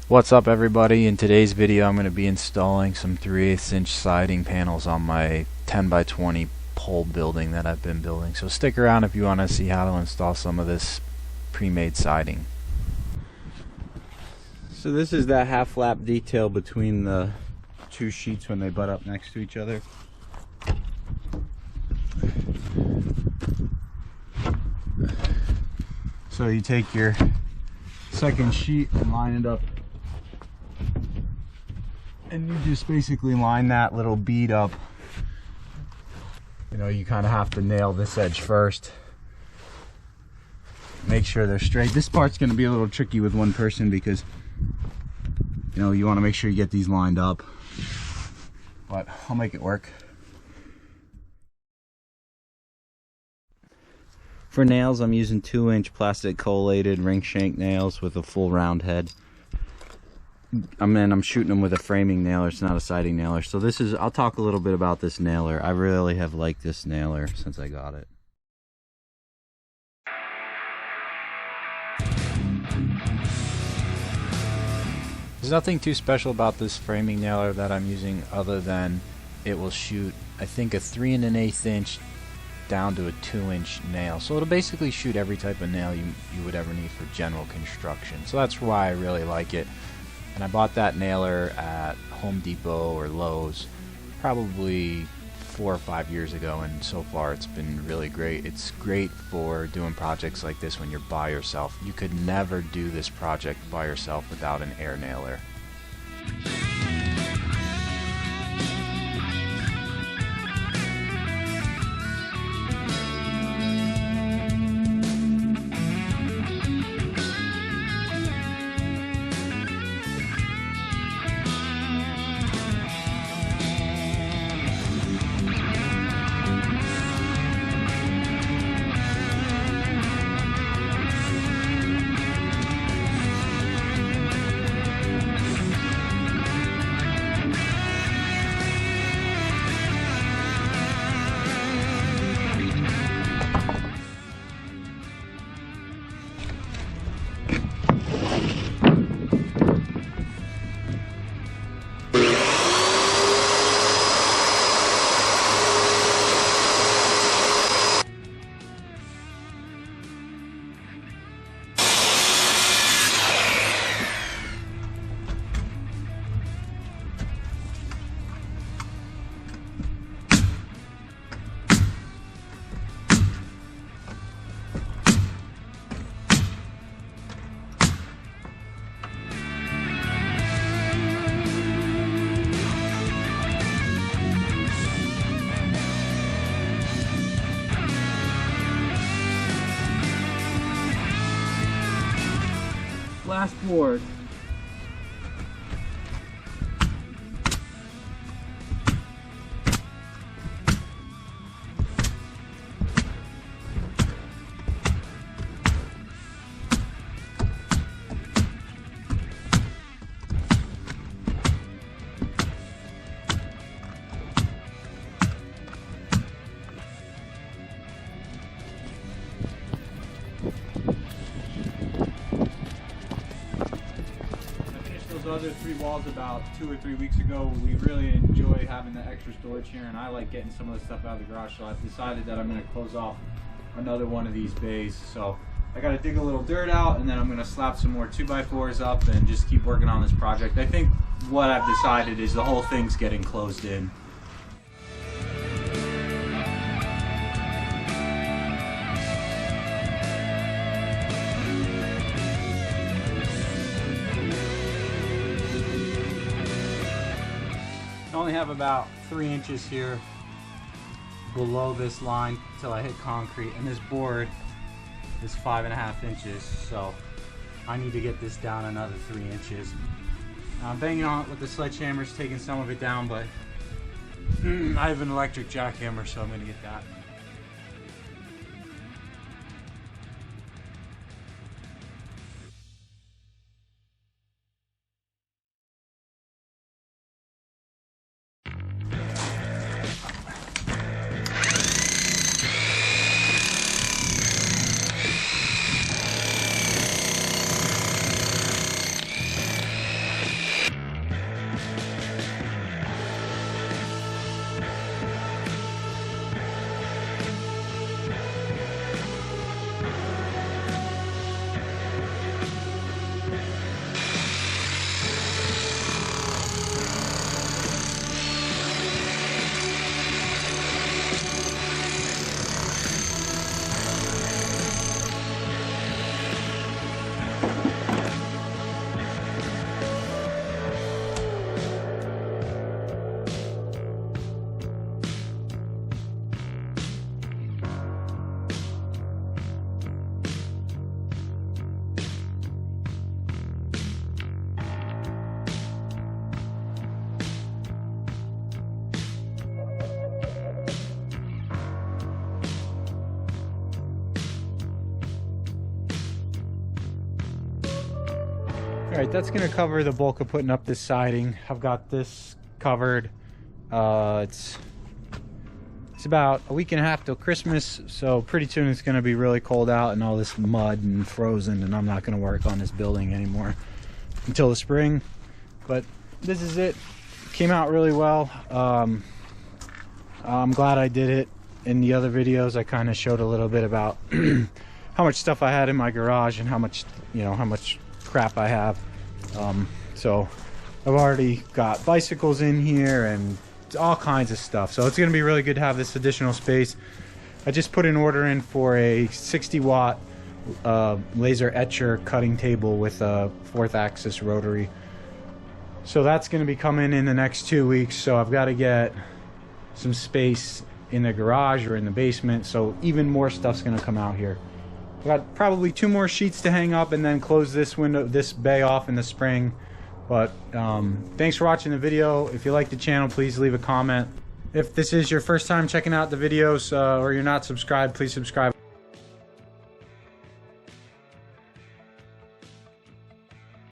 What's up everybody? In today's video I'm going to be installing some 3/8 inch siding panels on my 10 by 20 pole building that I've been building. So stick around if you want to see how to install some of this pre-made siding. So this is that half lap detail between the two sheets when they butt up next to each other. So you take your second sheet and line it up, and you just basically line that little bead up. You know, you kind of have to nail this edge first. Make sure they're straight. This part's going to be a little tricky with one person because, you know, you want to make sure you get these lined up. But I'll make it work. For nails, I'm using 2-inch plastic collated ring shank nails with a full round head. I'm shooting them with a framing nailer. It's not a siding nailer. So this is, I'll talk a little bit about this nailer. I really have liked this nailer since I got it. There's nothing too special about this framing nailer that I'm using other than it will shoot, I think, a 3 1/8 inch down to a 2-inch nail. So it'll basically shoot every type of nail you would ever need for general construction. So that's why I really like it. And I bought that nailer at Home Depot or Lowe's probably 4 or 5 years ago, and so far it's been really great. It's great for doing projects like this when you're by yourself. You could never do this project by yourself without an air nailer. Last board. Other 3 walls about 2 or 3 weeks ago. We really enjoy having the extra storage here, and I like getting some of the stuff out of the garage, so I've decided that I'm going to close off another one of these bays. So I got to dig a little dirt out, and then I'm going to slap some more 2x4s up and just keep working on this project. I think what I've decided is the whole thing's getting closed in. I only have about 3 inches here below this line till I hit concrete, and this board is 5.5 inches, so I need to get this down another 3 inches. I'm banging on it with the sledgehammer, it's taking some of it down, but I have an electric jackhammer, so I'm going to get that. Alright, that's going to cover the bulk of putting up this siding. I've got this covered. It's about a week and a half till Christmas, so pretty soon it's going to be really cold out and all this mud and frozen, and I'm not going to work on this building anymore until the spring. But this is it. Came out really well. I'm glad I did it. In the other videos I kind of showed a little bit about how much stuff I had in my garage and how much crap I have. So I've already got bicycles in here and all kinds of stuff, so it's going to be really good to have this additional space. I just put an order in for a 60-watt laser etcher cutting table with a 4th axis rotary, so that's going to be coming in the next 2 weeks. So I've got to get some space in the garage or in the basement, so even more stuff's going to come out here. I've got probably 2 more sheets to hang up and then close this window, this bay off in the spring. But thanks for watching the video. If you like the channel, please leave a comment. If this is your first time checking out the videos or you're not subscribed, please subscribe.